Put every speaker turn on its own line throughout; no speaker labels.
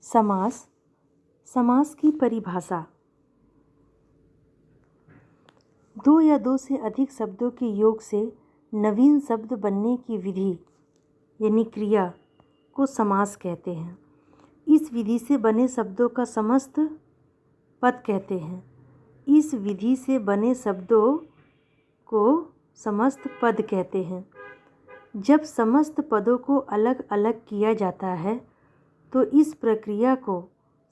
समास। समास की परिभाषा। दो या दो से अधिक शब्दों के योग से नवीन शब्द बनने की विधि यानी क्रिया को समास कहते हैं। इस विधि से बने शब्दों का समस्त पद कहते हैं। इस विधि से बने शब्दों को समस्त पद कहते हैं। जब समस्त पदों को अलग अलग किया जाता है तो इस प्रक्रिया को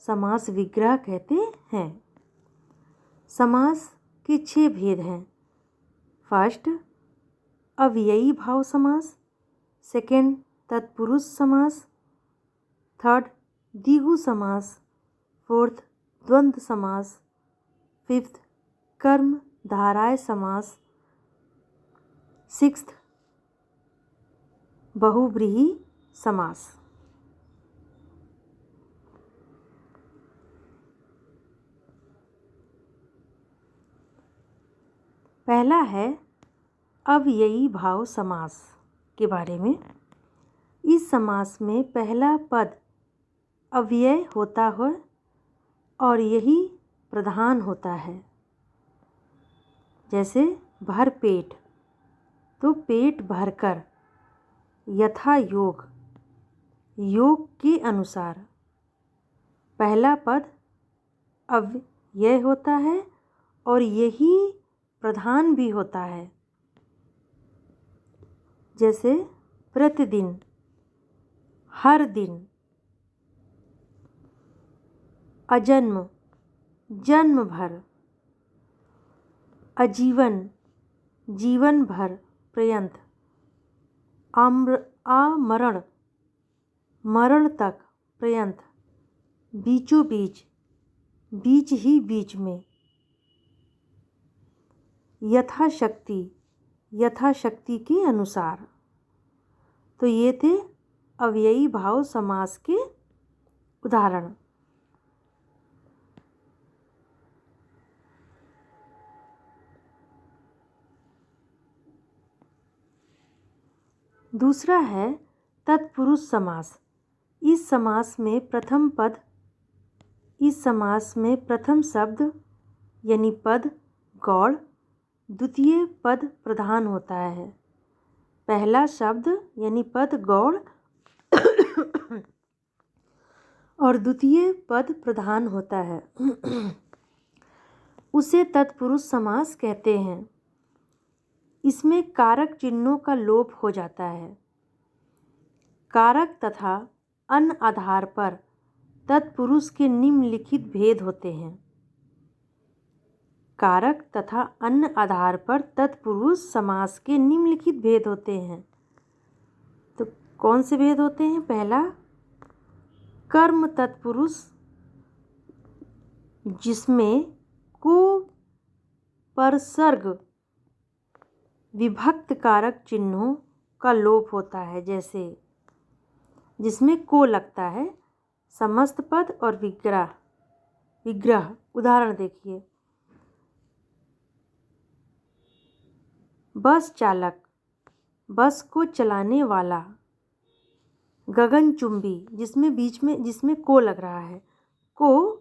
समास विग्रह कहते हैं। समास के 6 भेद हैं। फर्स्ट, अव्ययी भाव समास। सेकंड, तत्पुरुष समास। थर्ड, द्विगु समास। फोर्थ, द्वंद्व समास। फिफ्थ, कर्म धारय समास। सिक्स्थ, बहुव्रीहि समास। पहला है अव्ययी भाव समास के बारे में। इस समास में पहला पद अव्यय होता है और यही प्रधान होता है। जैसे भर पेट, तो पेट भरकर, यथा योग, योग के अनुसार। पहला पद अव्यय होता है और यही प्रधान भी होता है। जैसे प्रतिदिन, हर दिन, अजन्म, जन्म भर, अजीवन, जीवन भर पर्यंत, आमरण, मरण तक पर्यंत, बीचों बीच, बीच ही बीच में, यथाशक्ति, यथाशक्ति के अनुसार। तो ये थे अव्ययी भाव समास के उदाहरण। दूसरा है तत्पुरुष समास। इस समास में प्रथम शब्द यानी पद गौड़, द्वितीय पद प्रधान होता है। पहला शब्द यानी पद गौड़ और द्वितीय पद प्रधान होता है। उसे तत्पुरुष समास कहते हैं। इसमें कारक चिन्हों का लोप हो जाता है। कारक तथा अन्य आधार पर तत्पुरुष के निम्नलिखित भेद होते हैं। कारक तथा अन्य आधार पर तत्पुरुष समास के निम्नलिखित भेद होते हैं। तो कौन से भेद होते हैं? पहला, कर्म तत्पुरुष, जिसमें को परसर्ग विभक्त कारक चिन्हों का लोप होता है। जैसे जिसमें को लगता है, समस्त पद और विग्रह। उदाहरण देखिए, बस चालक, बस को चलाने वाला। गगनचुंबी, जिसमें को लग रहा है, को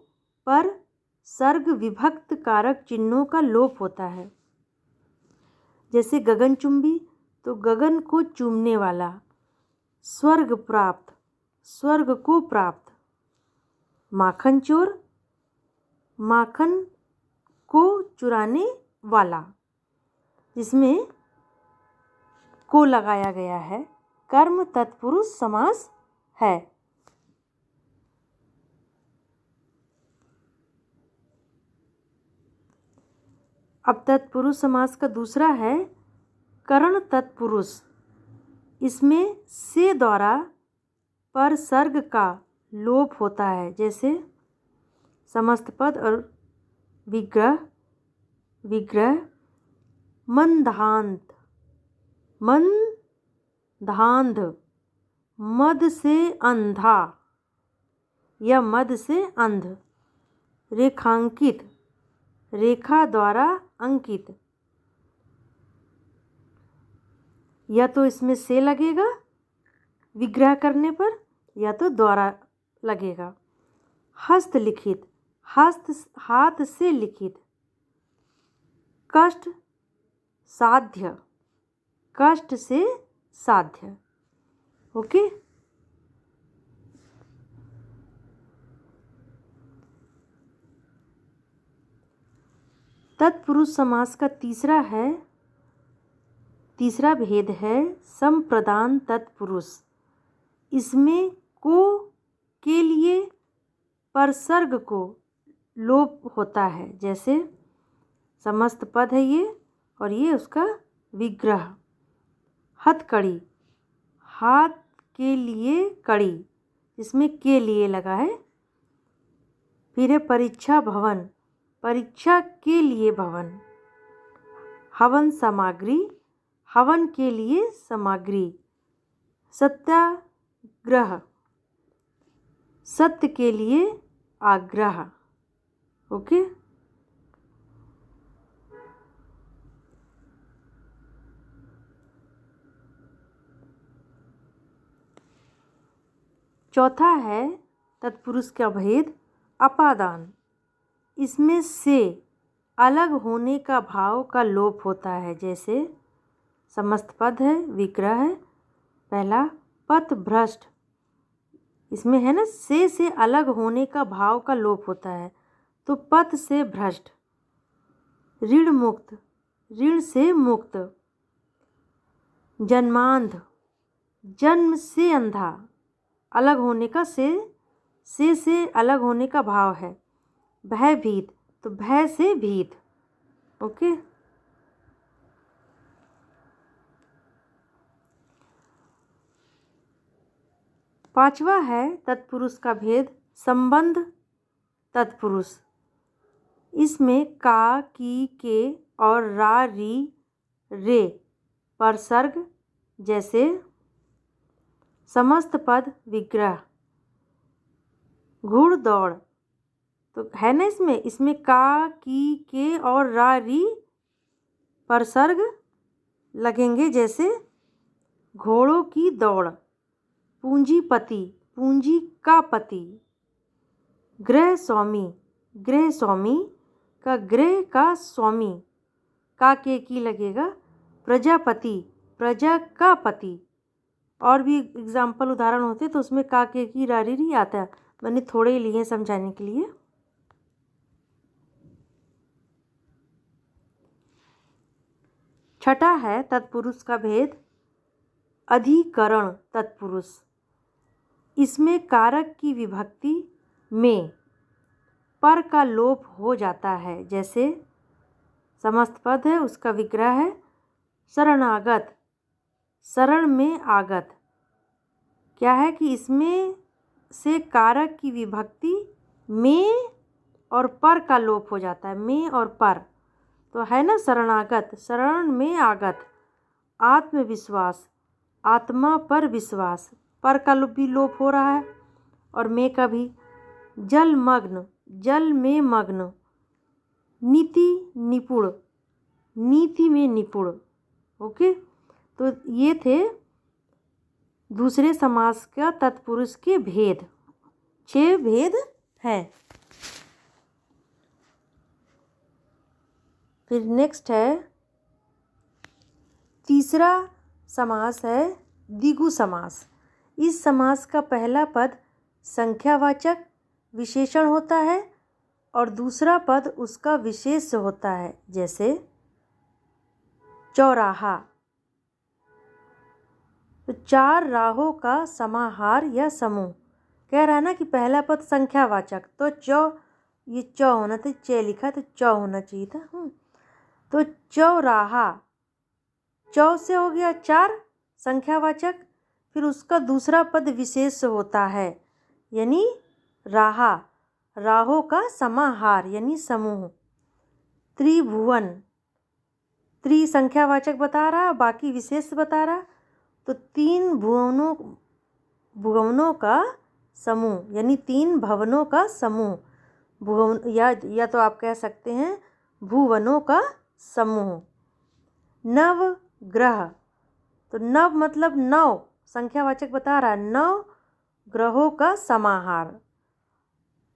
पर सर्ग विभक्त कारक चिन्हों का लोप होता है। जैसे गगनचुंबी, तो गगन को चूमने वाला। स्वर्ग प्राप्त, स्वर्ग को प्राप्त। माखन चोर, माखन को चुराने वाला, जिसमें को लगाया गया है। कर्म तत्पुरुष समास है। अब तत्पुरुष समास का दूसरा है करण तत्पुरुष। इसमें से द्वारा पर सर्ग का लोप होता है। जैसे समस्त पद और विग्रह। मंदांध, मंदांध, मद से अंधा या मद से अंध। रेखांकित, रेखा द्वारा अंकित। या तो इसमें से लगेगा विग्रह करने पर, या तो द्वारा लगेगा। हस्तलिखित, हाथ से लिखित। कष्ट साध्य, कष्ट से साध्य। ओके। तत्पुरुष समास का तीसरा भेद है संप्रदान तत्पुरुष। इसमें को के लिए परसर्ग को लोप होता है। जैसे समस्त पद है ये और ये उसका विग्रह। हथकड़ी, हाथ के लिए कड़ी, इसमें के लिए लगा है। फिर है परीक्षा भवन, परीक्षा के लिए भवन। हवन सामग्री, हवन के लिए सामग्री। सत्याग्रह, सत्य के लिए आग्रह। ओके। चौथा है तत्पुरुष का भेद अपादान। इसमें से अलग होने का भाव का लोप होता है। जैसे समस्त पद है, विग्रह है। पहला पथ भ्रष्ट, इसमें है ना से अलग होने का भाव का लोप होता है, तो पथ से भ्रष्ट। ऋण मुक्त, ऋण से मुक्त। जन्मांध, जन्म से अंधा, अलग होने का से अलग होने का भाव है। भयभीत, तो भय से भीत। ओके। पांचवा है तत्पुरुष का भेद संबंध तत्पुरुष। इसमें का, की, के और रा, री, रे परसर्ग। जैसे समस्त पद विग्रह। घुड़दौड़, तो है ना इसमें का, की, के और रा, री परसर्ग लगेंगे। जैसे घोड़ों की दौड़। पूंजीपति, पूंजी का पति। गृह स्वामी, गृह स्वामी का गृह का स्वामी, का के की लगेगा। प्रजापति, प्रजा का पति। और भी एग्जाम्पल उदाहरण होते तो उसमें का के की रारी री आता है। मैंने थोड़े ही लिए समझाने के लिए। छठा है तत्पुरुष का भेद अधिकरण तत्पुरुष। इसमें कारक की विभक्ति में पर का लोप हो जाता है। जैसे समस्त पद है, उसका विग्रह है शरणागत, शरण में आगत। क्या है कि इसमें से कारक की विभक्ति में और पर का लोप हो जाता है। में और पर, तो है ना शरणागत, शरण में आगत। आत्मविश्वास, आत्मा पर विश्वास, पर का भी लोप हो रहा है और में का भी। जलमग्न, जल में मग्न। नीति निपुण, नीति में निपुण। ओके। तो ये थे दूसरे समास का तत्पुरुष के भेद। 6 भेद हैं। फिर नेक्स्ट है तीसरा समास है द्विगु समास। इस समास का पहला पद संख्यावाचक विशेषण होता है और दूसरा पद उसका विशेष्य होता है। जैसे चौराहा, तो 4 राहों का समाहार या समूह। कह रहा है ना कि पहला पद संख्यावाचक, तो ये चौ होना था, चे लिखा तो चौ होना चाहिए था। तो चौराहा, चौ से हो गया 4 संख्यावाचक। फिर उसका दूसरा पद विशेष होता है, यानी राहा, राहों का समाहार यानी समूह। त्रिभुवन, त्रि संख्यावाचक बता रहा, बाकी विशेष बता रहा, तो 3 भुवनों का समूह यानी 3 भवनों का समूह। भुवन या तो आप कह सकते हैं भुवनों का समूह। नवग्रह, तो नव मतलब 9 संख्यावाचक बता रहा, 9 ग्रहों का समाहार।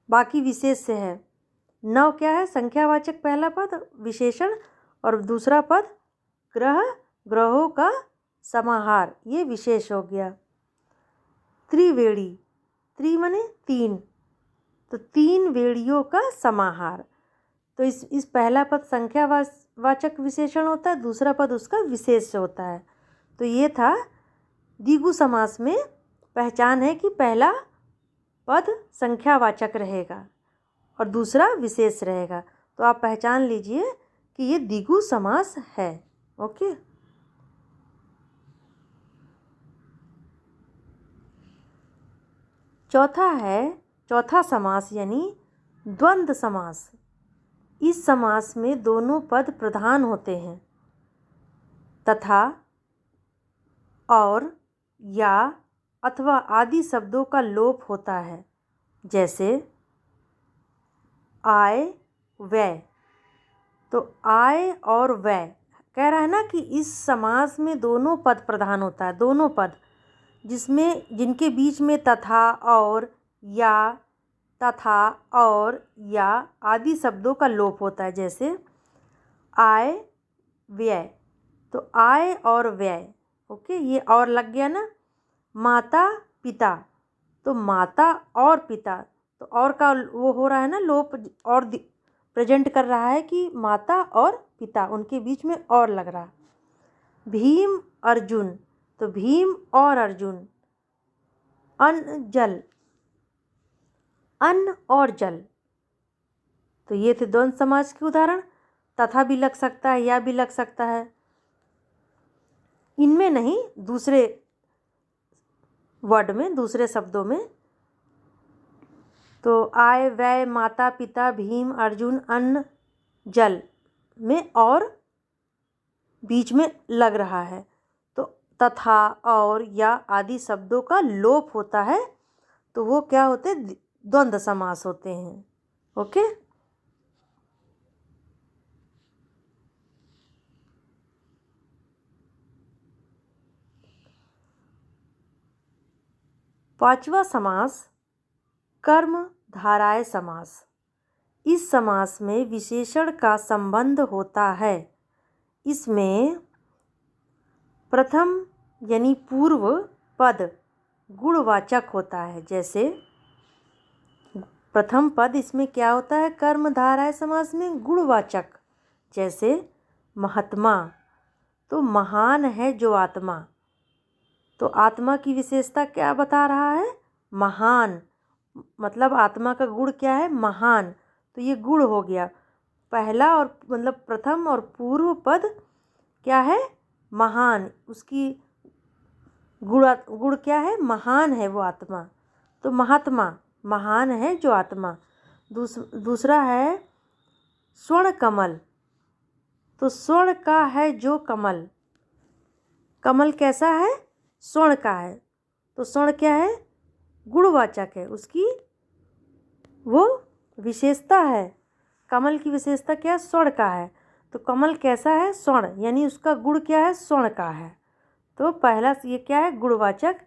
बाकी विशेष से है। नव क्या है? संख्यावाचक पहला पद विशेषण और दूसरा पद ग्रह, ग्रहों का समाहार, ये विशेष हो गया। त्रिवेणी, त्रि माने तीन, तो तीन वेड़ियों का समाहार। तो इस पहला पद संख्यावाचक विशेषण होता है, दूसरा पद उसका विशेष होता है। तो ये था द्विगु समास में पहचान है कि पहला पद संख्यावाचक रहेगा और दूसरा विशेष रहेगा। तो आप पहचान लीजिए कि ये द्विगु समास है। ओके। चौथा है चौथा समास यानी द्वंद्व समास। इस समास में दोनों पद प्रधान होते हैं तथा और या अथवा आदि शब्दों का लोप होता है, जैसे आय व्यय। तो आय और व्यय कह रहा है ना कि इस समास में दोनों पद प्रधान होता है, दोनों पद जिनके बीच में तथा और या, तथा और या आदि शब्दों का लोप होता है, जैसे आय व्यय। तो आय और व्यय, ओके, ये और लग गया ना। माता पिता, तो माता और पिता, तो और का वो हो रहा है ना लोप, और प्रेजेंट कर रहा है कि माता और पिता उनके बीच में और लग रहा। भीम अर्जुन, तो भीम और अर्जुन। अन्न जल, अन्न और जल, तो ये थे द्वंद्व समास के उदाहरण। तथा भी लग सकता है, या भी लग सकता है, इनमें नहीं, दूसरे वर्ड में, दूसरे शब्दों में। तो आय व्यय माता पिता भीम अर्जुन अन्न जल में और बीच में लग रहा है, तो तथा और या आदि शब्दों का लोप होता है, तो वो क्या होते हैं? द्वंद्व समास होते हैं। ओके। पांचवा समास कर्म धाराय समास। इस समास में विशेषण का संबंध होता है। इसमें प्रथम यानी पूर्व पद गुणवाचक होता है, जैसे प्रथम पद इसमें क्या होता है? कर्म धाराय समास में गुणवाचक, जैसे महात्मा, तो महान है जो आत्मा। तो आत्मा की विशेषता क्या बता रहा है? महान, मतलब आत्मा का गुण क्या है? महान, तो ये गुण हो गया। पहला और मतलब प्रथम और पूर्व पद क्या है? महान, उसकी गुण क्या है? महान है वो आत्मा। तो महात्मा, महान है जो आत्मा। दूसरा है स्वर्ण कमल, तो स्वर्ण का है जो कमल। कमल कैसा है? स्वर्ण का है, तो स्वर्ण क्या है? गुणवाचक है, उसकी वो विशेषता है। कमल की विशेषता क्या है? स्वर्ण का है, तो कमल कैसा है? स्वर्ण, यानी उसका गुण क्या है? स्वर्ण का है। तो पहला ये क्या है? गुणवाचक।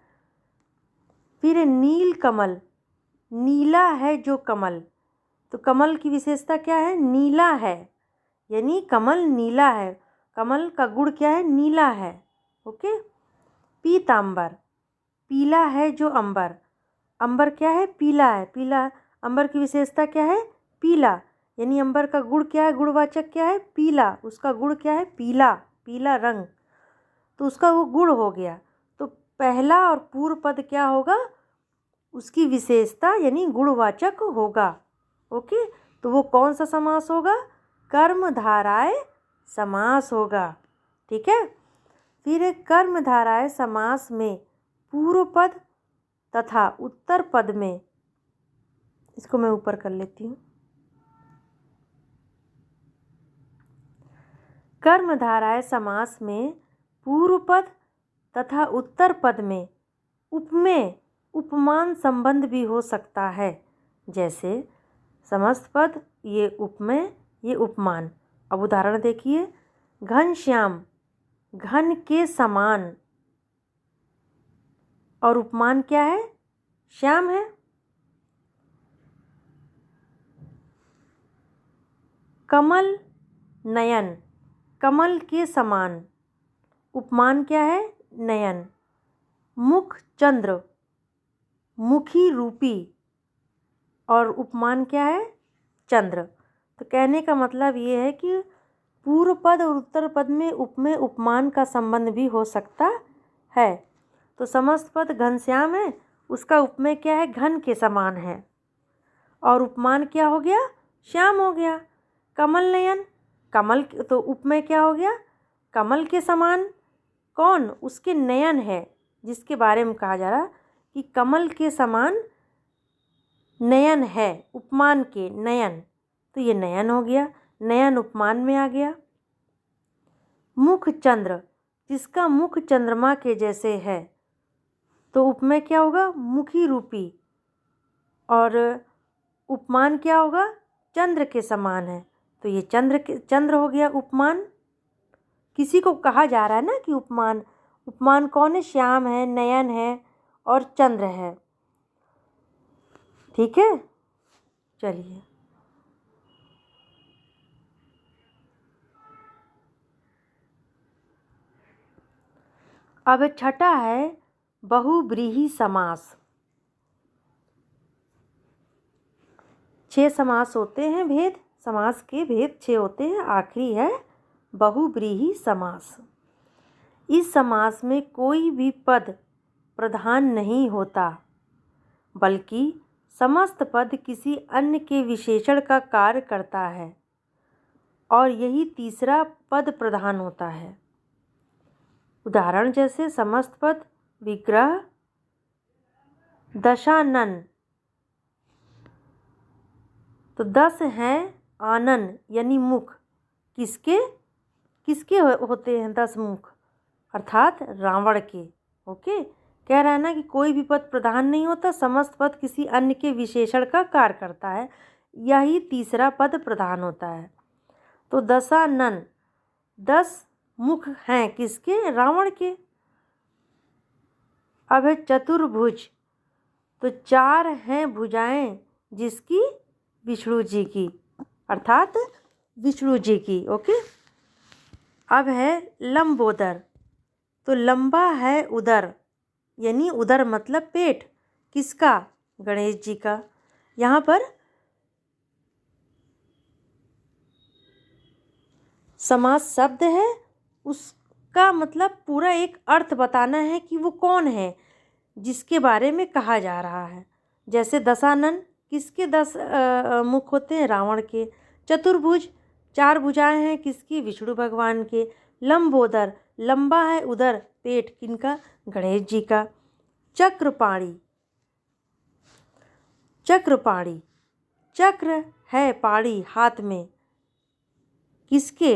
फिर नील कमल, नीला है जो कमल, तो कमल की विशेषता क्या है? नीला है, यानी कमल नीला है, कमल का गुण क्या है? नीला है। ओके। पीतांबर, पीला है जो अंबर, अंबर क्या है? पीला है, पीला। अंबर की विशेषता क्या है? पीला, यानी अंबर का गुण क्या है? गुणवाचक क्या है? पीला, उसका गुण क्या है? पीला, पीला रंग, तो उसका वो गुण हो गया। तो पहला और पूर्व पद क्या होगा? उसकी विशेषता यानी गुणवाचक होगा। ओके। तो वो कौन सा समास होगा? कर्मधाराय समास होगा। ठीक है। फिर कर्मधाराय समास में पूर्व पद तथा उत्तर पद में, इसको मैं ऊपर कर लेती हूँ। कर्मधाराय समास में पूर्व पद तथा उत्तर पद में उपमेय उपमान संबंध भी हो सकता है, जैसे समस्त पद ये उपमेय ये उपमान। अब उदाहरण देखिए, घनश्याम, घन के समान, और उपमान क्या है? श्याम है। कमल नयन, कमल के समान, उपमान क्या है? नयन। मुख चंद्र, मुखी रूपी, और उपमान क्या है? चंद्र। तो कहने का मतलब ये है कि पूर्व पद और उत्तर पद में उपमान का संबंध भी हो सकता है। तो समस्त पद घनश्याम है, उसका उपमेय क्या है? घन के समान है, और उपमान क्या हो गया? श्याम हो गया। कमल नयन, कमल, तो उपमेय क्या हो गया? कमल के समान। कौन? उसके नयन है, जिसके बारे में कहा जा रहा कि कमल के समान नयन है, उपमान के नयन, तो ये नयन हो गया, नयन उपमान में आ गया। मुख चंद्र, जिसका मुख चंद्रमा के जैसे है, तो उपमेय क्या होगा? मुखी रूपी, और उपमान क्या होगा? चंद्र के समान है, तो ये चंद्र हो गया उपमान। किसी को कहा जा रहा है ना कि उपमान कौन है? श्याम है, नयन है और चंद्र है। ठीक है, चलिए। अब छठा है बहुव्रीहि समास। 6 समास होते हैं, भेद समास के भेद 6 होते हैं, आखिरी है बहुव्रीहि समास। इस समास में कोई भी पद प्रधान नहीं होता, बल्कि समस्त पद किसी अन्य के विशेषण का कार्य करता है, और यही तीसरा पद प्रधान होता है। उदाहरण जैसे समस्त पद विग्रह, दशानन, तो 10 हैं आनन यानी मुख, किसके होते हैं 10 मुख? अर्थात रावण के। ओके, कह रहा है ना कि कोई भी पद प्रधान नहीं होता, समस्त पद किसी अन्य के विशेषण का कार्य करता है, यही तीसरा पद प्रधान होता है। तो दशानन, 10 मुख हैं किसके? रावण के। अब है चतुर्भुज, तो 4 हैं भुजाएं जिसकी? विष्णु जी की, अर्थात विष्णु जी की। ओके, अब है लंबोदर, तो लंबा है उदर, यानी उदर मतलब पेट, किसका? गणेश जी का। यहाँ पर समास शब्द है, उसका मतलब पूरा एक अर्थ बताना है कि वो कौन है जिसके बारे में कहा जा रहा है। जैसे दशानन, किसके 10 मुख होते हैं? रावण के। चतुर्भुज, 4 भुजाएं हैं किसकी? विष्णु भगवान के। लंबोदर, लंबा है उदर, पेट, किनका? गणेश जी का। चक्रपाणी, चक्रपाणी, चक्र है पाणी हाथ में, किसके?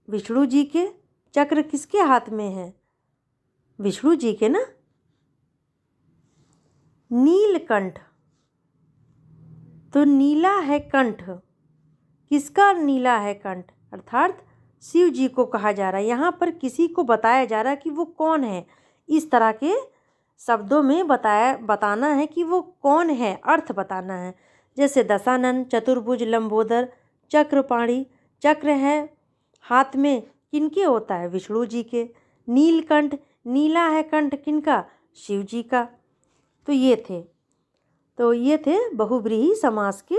विष्णु जी के। चक्र किसके हाथ में है? विष्णु जी के ना। नीलकंठ, तो नीला है कंठ, किसका नीला है कंठ? अर्थात शिव जी को कहा जा रहा है। यहाँ पर किसी को बताया जा रहा है कि वो कौन है, इस तरह के शब्दों में बताना है कि वो कौन है, अर्थ बताना है। जैसे दशानन, चतुर्भुज, लंबोदर, चक्रपाणी, चक्र है हाथ में, किनके होता है? विष्णु जी के। नीलकंठ, नीला है कंठ, किनका? शिव जी का। तो ये थे बहुव्रीहि समास के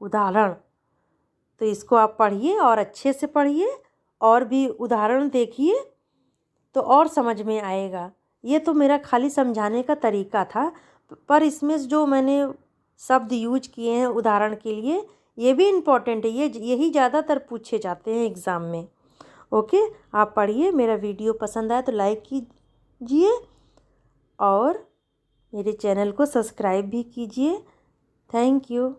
उदाहरण। तो इसको आप पढ़िए और अच्छे से पढ़िए, और भी उदाहरण देखिए तो और समझ में आएगा। ये तो मेरा खाली समझाने का तरीका था, पर इसमें जो मैंने शब्द यूज किए हैं उदाहरण के लिए, ये भी इम्पोर्टेंट है, यही ज़्यादातर पूछे जाते हैं एग्ज़ाम में। ओके, आप पढ़िए। मेरा वीडियो पसंद आए तो लाइक कीजिए और मेरे चैनल को सब्सक्राइब भी कीजिए। Thank you.